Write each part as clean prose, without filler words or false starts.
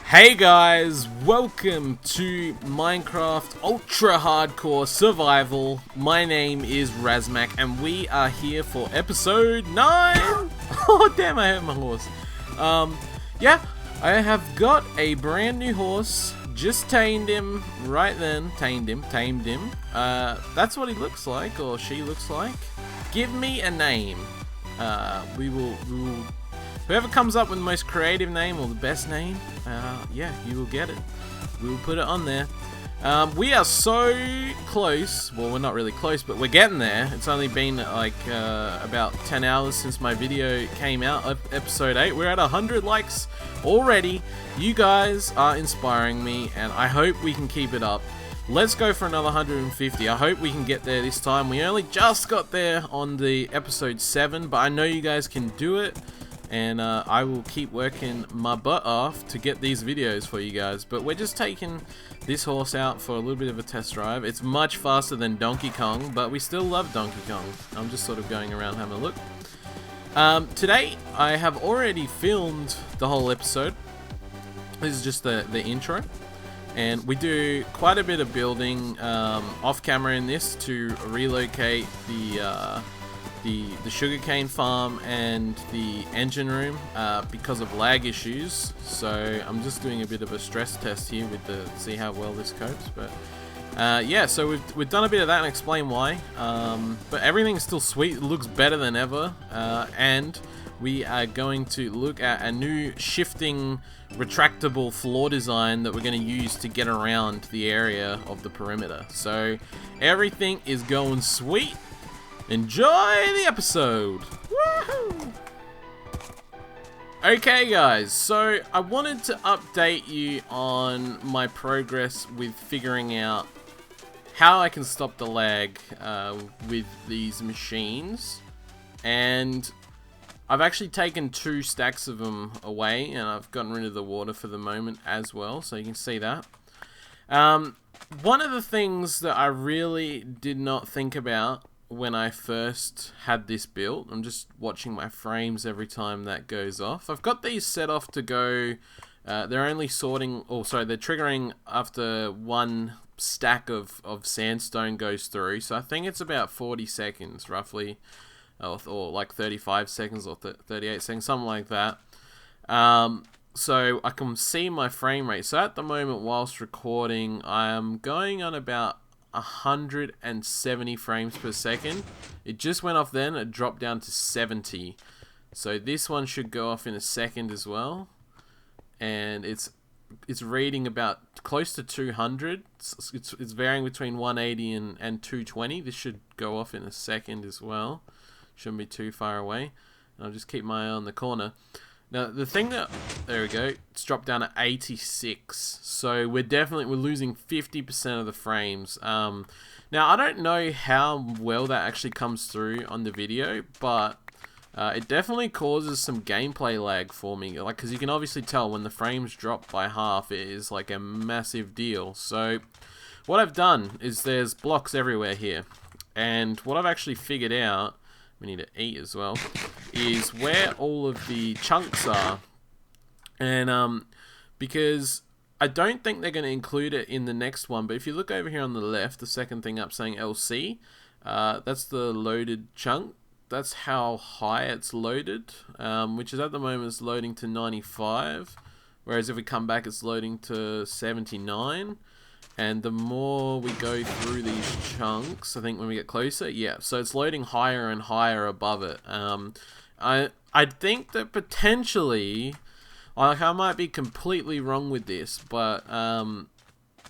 Hey guys, welcome to Minecraft Ultra Hardcore Survival. My name is Razmaac and we are here for episode 9! Oh damn, I hurt my horse. Yeah, I have got a brand new horse. Just tamed him right then. Tamed him. That's what he looks like, or she looks like. Give me a name. We will whoever comes up with the most creative name or the best name, yeah, you will get it. We will put it on there. We are so close. Well, we're not really close, but we're getting there. It's only been like about 10 hours since my video came out, episode 8. We're at 100 likes already. You guys are inspiring me, and I hope we can keep it up. Let's go for another 150. I hope we can get there this time. We only just got there on the episode 7, but I know you guys can do it. And I will keep working my butt off to get these videos for you guys. But we're just taking this horse out for a little bit of a test drive. It's much faster than Donkey Kong, but we still love Donkey Kong. I'm just sort of going around having a look. Today, I have already filmed the whole episode. This is just the intro. And we do quite a bit of building off camera in this to relocate the sugarcane farm and the engine room because of lag issues. So I'm just doing a bit of a stress test here with see how well this copes. But yeah, so we've done a bit of that and explain why. But everything's still sweet. It looks better than ever. And we are going to look at a new shifting retractable floor design that we're going to use to get around the area of the perimeter. So everything is going sweet. Enjoy the episode! Woohoo! Okay guys, so I wanted to update you on my progress with figuring out how I can stop the lag with these machines. And I've actually taken 2 stacks of them away, and I've gotten rid of the water for the moment as well, so you can see that. One of the things that I really did not think about when I first had this built, I'm just watching my frames every time that goes off. I've got these set off to go, they're only sorting, they're triggering after 1 stack of sandstone goes through, so I think it's about 40 seconds roughly, or like 35 seconds or 38 seconds, something like that. So I can see my frame rate. So at the moment whilst recording, I am going on about 170 frames per second. It just went off then, it dropped down to 70. So this one should go off in a second as well. And it's reading about close to 200. It's varying between 180 and 220. This should go off in a second as well. Shouldn't be too far away. I'll just keep my eye on the corner. Now, the thing that... There we go. It's dropped down to 86. So, we're losing 50% of the frames. Now, I don't know how well that actually comes through on the video, but it definitely causes some gameplay lag for me. Like, because you can obviously tell when the frames drop by half, it is like a massive deal. So, what I've done is there's blocks everywhere here. And what I've actually figured out... We need to eat as well, is where all of the chunks are. And because I don't think they're going to include it in the next one, but if you look over here on the left, the second thing up saying LC, that's the loaded chunk. That's how high it's loaded, which is at the moment it's loading to 95, whereas if we come back it's loading to 79. And the more we go through these chunks, I think when we get closer, yeah, so it's loading higher and higher above it. I think that potentially, like I might be completely wrong with this, but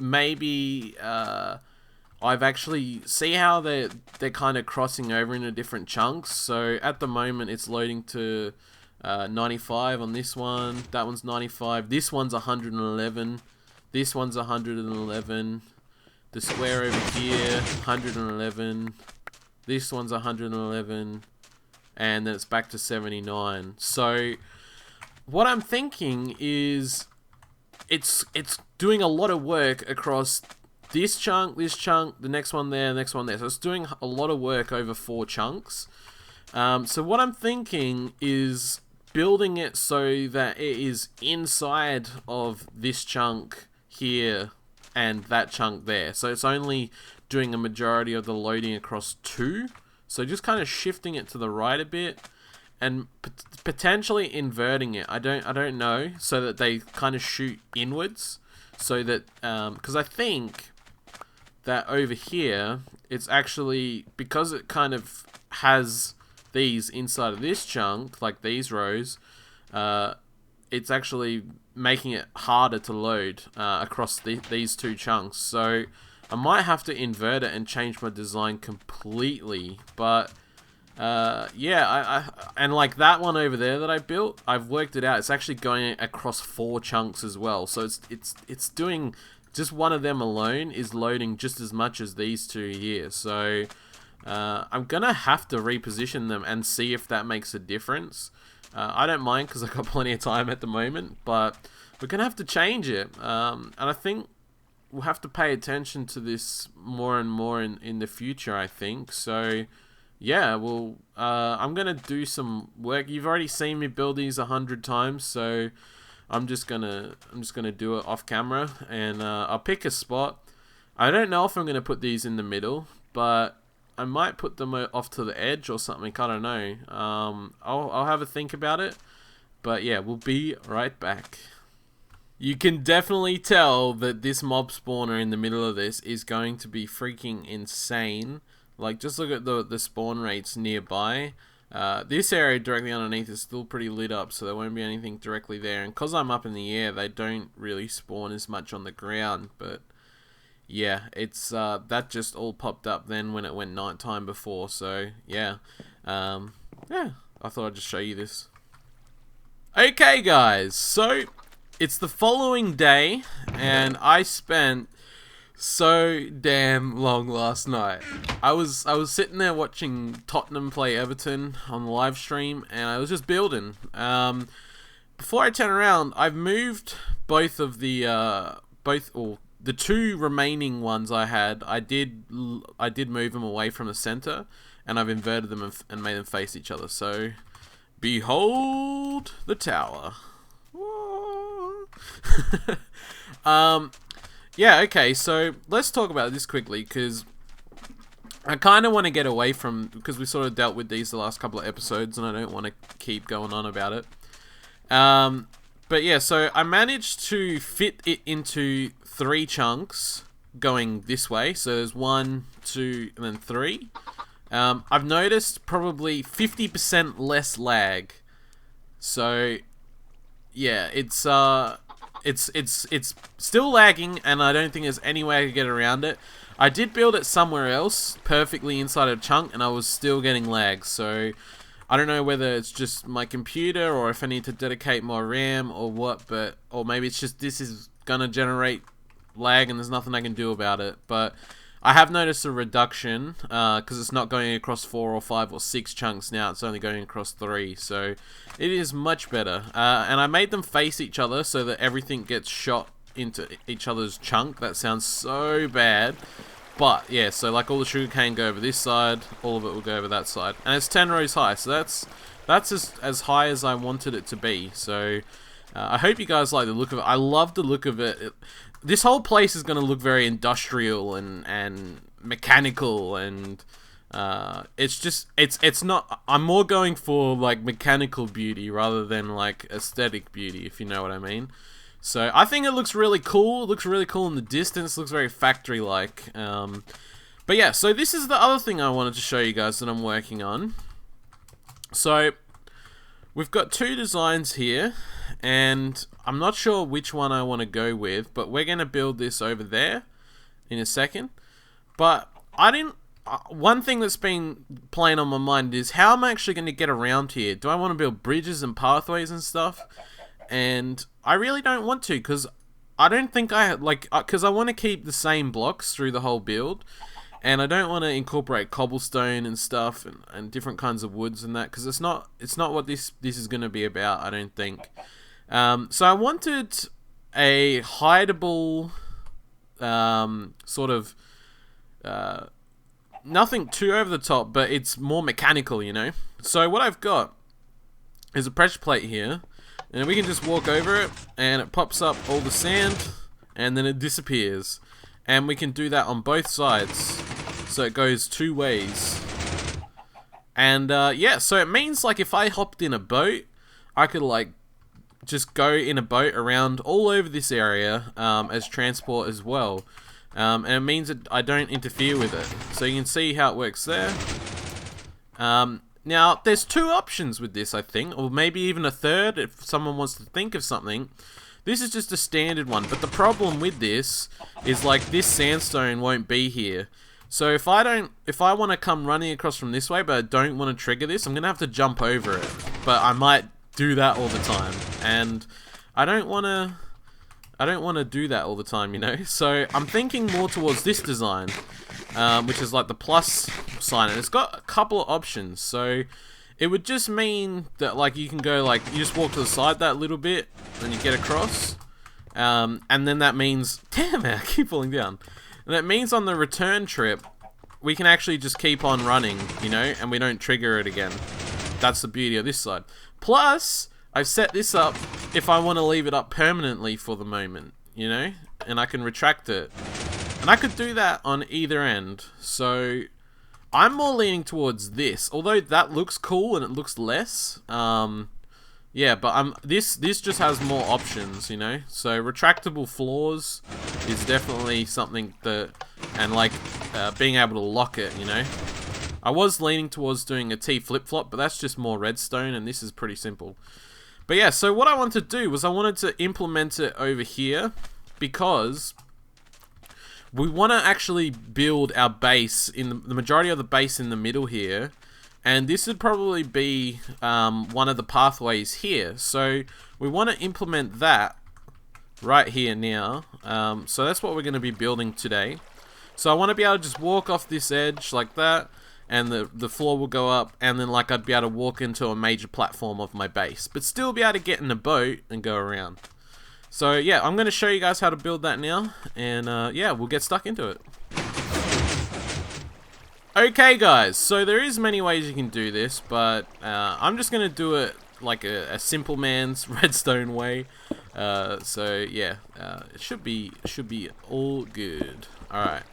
maybe I've actually, see how they're kind of crossing over into different chunks. So at the moment it's loading to 95 on this one, that one's 95, this one's 111. This one's 111. The square over here, 111. This one's 111. And then it's back to 79. So, what I'm thinking is, it's doing a lot of work across this chunk, the next one there, the next one there. So it's doing a lot of work over 4 chunks. So what I'm thinking is, building it so that it is inside of this chunk here and that chunk there. So it's only doing a majority of the loading across two. So just kind of shifting it to the right a bit and potentially inverting it. I don't know, so that they kind of shoot inwards. So that because I think that over here it's actually, because it kind of has these inside of this chunk, like these rows, it's actually making it harder to load across these two chunks. So I might have to invert it and change my design completely. But yeah, and like that one over there that I built, I've worked it out. It's actually going across 4 chunks as well. So it's doing, just one of them alone is loading just as much as these two here. So I'm gonna have to reposition them and see if that makes a difference. I don't mind because I've got plenty of time at the moment, but we're gonna have to change it. And I think we'll have to pay attention to this more and more in the future, I think. So yeah, well, I'm gonna do some work. You've already seen me build these 100 times, so I'm just gonna do it off camera, and I'll pick a spot. I don't know if I'm gonna put these in the middle, but I might put them off to the edge or something. I don't know. I'll have a think about it. But yeah, we'll be right back. You can definitely tell that this mob spawner in the middle of this is going to be freaking insane. Like, just look at the spawn rates nearby. This area directly underneath is still pretty lit up, so there won't be anything directly there. And because I'm up in the air, they don't really spawn as much on the ground. But yeah, it's that just all popped up then when it went nighttime before. So yeah, yeah, I thought I'd just show you this. Okay, guys, so it's the following day, and I spent so damn long last night. I was sitting there watching Tottenham play Everton on the live stream, and I was just building. Before I turn around, I've moved both of the the 2 remaining ones I had. I did move them away from the center, and I've inverted them and made them face each other. So, behold the tower. Yeah, okay, so let's talk about this quickly, because I kind of want to get away from, because we sort of dealt with these the last couple of episodes, and I don't want to keep going on about it. But yeah, so I managed to fit it into 3 chunks going this way. So there's 1, 2, and then 3. I've noticed probably 50% less lag. So yeah, it's still lagging, and I don't think there's any way I could get around it. I did build it somewhere else, perfectly inside a chunk, and I was still getting lag. So I don't know whether it's just my computer, or if I need to dedicate more RAM, or what. Or maybe it's just this is gonna generate lag, and there's nothing I can do about it. But I have noticed a reduction because it's not going across 4 or 5 or 6 chunks now. It's only going across 3, so it is much better. And I made them face each other so that everything gets shot into each other's chunk. That sounds so bad, but yeah. So like all the sugarcane go over this side, all of it will go over that side, and it's 10 rows high. So that's as high as I wanted it to be. So I hope you guys like the look of it. I love the look of it. This whole place is going to look very industrial and mechanical, and it's not. I'm more going for like mechanical beauty rather than like aesthetic beauty, if you know what I mean. So I think it looks really cool. It looks really cool in the distance. It looks very factory-like. But yeah, so this is the other thing I wanted to show you guys that I'm working on. So we've got 2 designs here, and I'm not sure which one I want to go with, but we're going to build this over there in a second. But one thing that's been playing on my mind is how I'm actually going to get around here. Do I want to build bridges and pathways and stuff? And I really don't want to, because I don't think because I want to keep the same blocks through the whole build, and I don't want to incorporate cobblestone and stuff and different kinds of woods and that, because it's not what this is going to be about, I don't think. So I wanted a hideable sort of nothing too over the top, but it's more mechanical, you know. So what I've got there's a pressure plate here, and we can just walk over it, and it pops up all the sand, and then it disappears. And we can do that on both sides, so it goes two ways. And yeah, so it means like if I hopped in a boat, I could like just go in a boat around all over this area as transport as well. And it means that I don't interfere with it. So you can see how it works there. Now, there's two options with this, I think, or maybe even a third if someone wants to think of something. This is just a standard one, but the problem with this is like this sandstone won't be here. So if I want to come running across from this way, but I don't want to trigger this, I'm going to have to jump over it. But I might do that all the time, and I don't want to do that all the time, you know? So I'm thinking more towards this design, which is like the plus sign, and it's got a couple of options. So it would just mean that like you can go like, you just walk to the side that little bit, and you get across, and then that means, damn it, I keep falling down. And that means on the return trip, we can actually just keep on running, you know, and we don't trigger it again. That's the beauty of this side. Plus, I've set this up if I want to leave it up permanently for the moment, you know, and I can retract it. And I could do that on either end. So I'm more leaning towards this, although that looks cool and it looks less. Yeah, but this just has more options, you know. So retractable floors is definitely something that, and like being able to lock it, you know. I was leaning towards doing a T flip-flop, but that's just more redstone, and this is pretty simple. But yeah, so what I wanted to do was I wanted to implement it over here, because we want to actually build our base, in the majority of the base in the middle here, and this would probably be one of the pathways here. So we want to implement that right here now. So that's what we're going to be building today. So I want to be able to just walk off this edge like that, and the floor will go up, and then like I'd be able to walk into a major platform of my base, but still be able to get in a boat and go around. So yeah, I'm going to show you guys how to build that now, and yeah, we'll get stuck into it. Okay guys, so there is many ways you can do this, but I'm just going to do it like a simple man's redstone way. So yeah, it should be all good. Alright,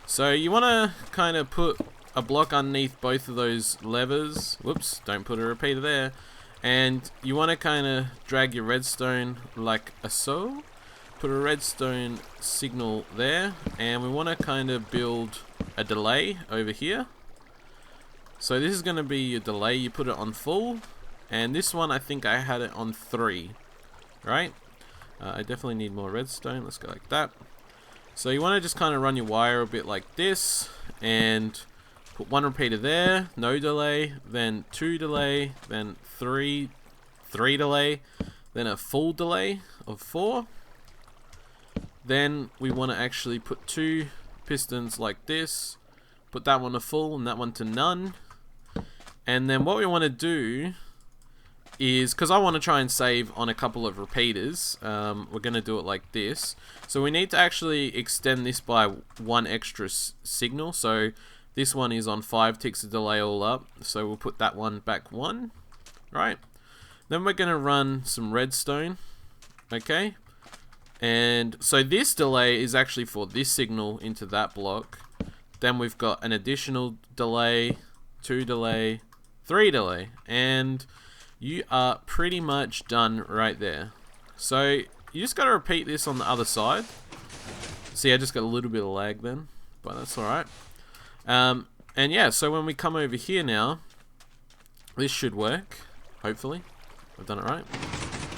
so you want to kind of put a block underneath both of those levers. Whoops, don't put a repeater there. And you want to kind of drag your redstone like so. Put a redstone signal there, and we want to kind of build a delay over here. So this is going to be your delay. You put it on full, and this one I think I had it on 3, right? I definitely need more redstone. Let's go like that. So you want to just kind of run your wire a bit like this, and put 1 repeater there, no delay, then 2 delay, then 3 delay, then a full delay of 4. Then we want to actually put 2 pistons like this, put that one to full and that one to none. And then what we want to do is, because I want to try and save on a couple of repeaters, we're going to do it like this. So we need to actually extend this by 1 extra signal. So this one is on 5 ticks of delay all up, so we'll put that one back 1, right? Then we're going to run some redstone, okay? And so this delay is actually for this signal into that block. Then we've got an additional delay, 2 delay, 3 delay, and you are pretty much done right there. So you just got to repeat this on the other side. See, I just got a little bit of lag then, but that's alright. And yeah, so when we come over here now, this should work, hopefully. I've done it right.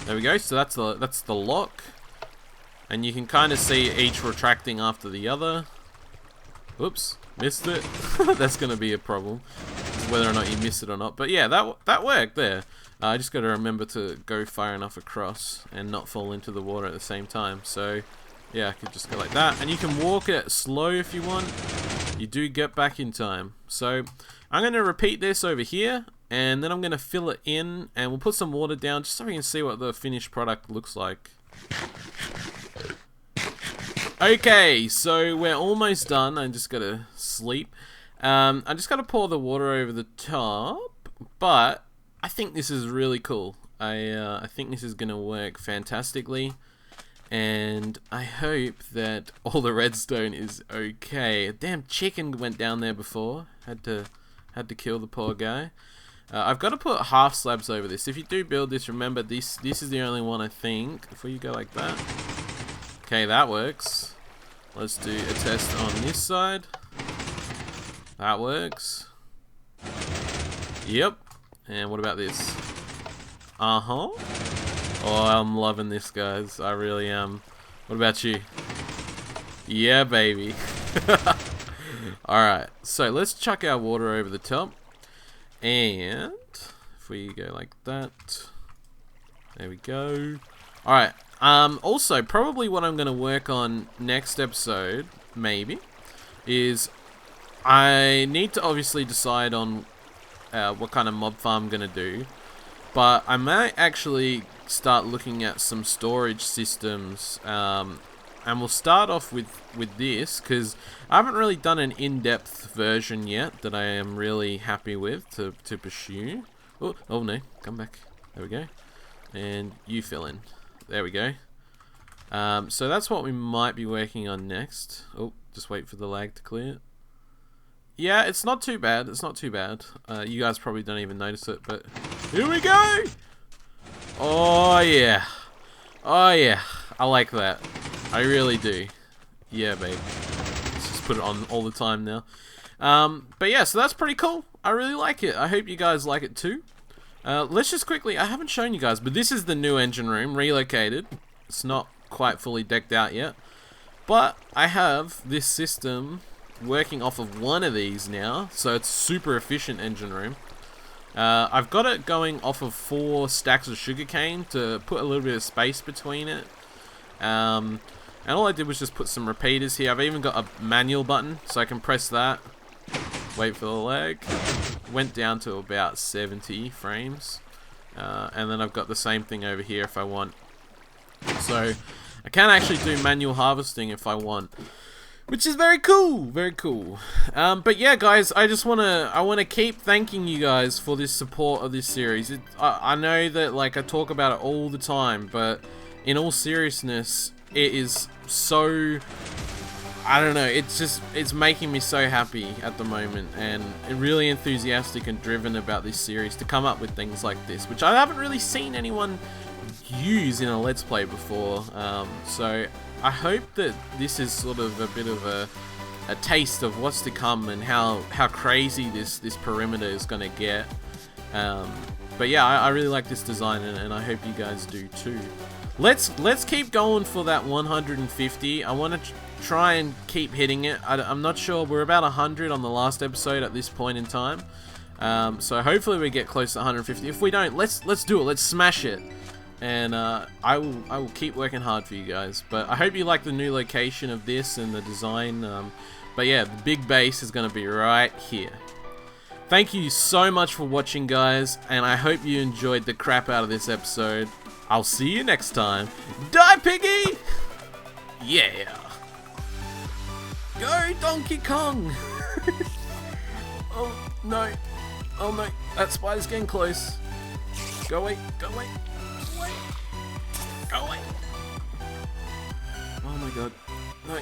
There we go, so that's the lock. And you can kind of see each retracting after the other. Oops, missed it. That's going to be a problem, whether or not you miss it or not. But yeah, that worked there. I just got to remember to go far enough across and not fall into the water at the same time. So yeah, I could just go like that. And you can walk it slow if you want. You do get back in time. So I'm going to repeat this over here, and then I'm going to fill it in, and we'll put some water down just so we can see what the finished product looks like. Okay, so we're almost done. I just got to sleep. I just got to pour the water over the top, but I think this is really cool. I think this is going to work fantastically. And I hope that all the redstone is okay. A damn chicken went down there before. Had to kill the poor guy. I've got to put half slabs over this. If you do build this, remember this is the only one I think. Before you go like that. Okay, that works. Let's do a test on this side. That works. Yep. And what about this? Uh-huh. Oh, I'm loving this, guys. I really am. What about you? Yeah, baby. Alright, so let's chuck our water over the top. And if we go like that. There we go. Alright, also, probably what I'm going to work on next episode, maybe, is I need to obviously decide on what kind of mob farm I'm going to do. But I might actually start looking at some storage systems, and we'll start off with this, because I haven't really done an in-depth version yet that I am really happy with to pursue. Oh no, come back. There we go. And you fill in. There we go. So that's what we might be working on next. Oh, just wait for the lag to clear. Yeah, it's not too bad. It's not too bad. You guys probably don't even notice it, but here we go! Oh, yeah. Oh, yeah. I like that. I really do. Yeah, babe. Let's just put it on all the time now. But yeah, so that's pretty cool. I really like it. I hope you guys like it too. Let's just quickly... I haven't shown you guys, but this is the new engine room, relocated. It's not quite fully decked out yet. But I have this system working off of one of these now, so it's super efficient engine room. I've got it going off of 4 stacks of sugarcane to put a little bit of space between it. And all I did was just put some repeaters here. I've even got a manual button, so I can press that. Wait for the lag. Went down to about 70 frames. And then I've got the same thing over here if I want. So I can actually do manual harvesting if I want. Which is very cool, very cool. But yeah, guys, I wanna keep thanking you guys for this support of this series. I know that like I talk about it all the time, but in all seriousness, it is so, I don't know, it's making me so happy at the moment, and really enthusiastic and driven about this series to come up with things like this, which I haven't really seen anyone use in a Let's Play before. So I hope that this is sort of a bit of a taste of what's to come and how crazy this perimeter is going to get. But yeah, I really like this design, and I hope you guys do too. Let's keep going for that 150. I want to try and keep hitting it. I'm not sure. We're about 100 on the last episode at this point in time. So hopefully we get close to 150. If we don't, let's do it. Let's smash it. And I will keep working hard for you guys. But I hope you like the new location of this and the design. But yeah, the big base is going to be right here. Thank you so much for watching, guys, and I hope you enjoyed the crap out of this episode. I'll see you next time. Die, piggy! Yeah! Go, Donkey Kong! Oh, no. Oh, no. That spider's getting close. Go away. Go away. Go away. Go away. Oh, my God. No.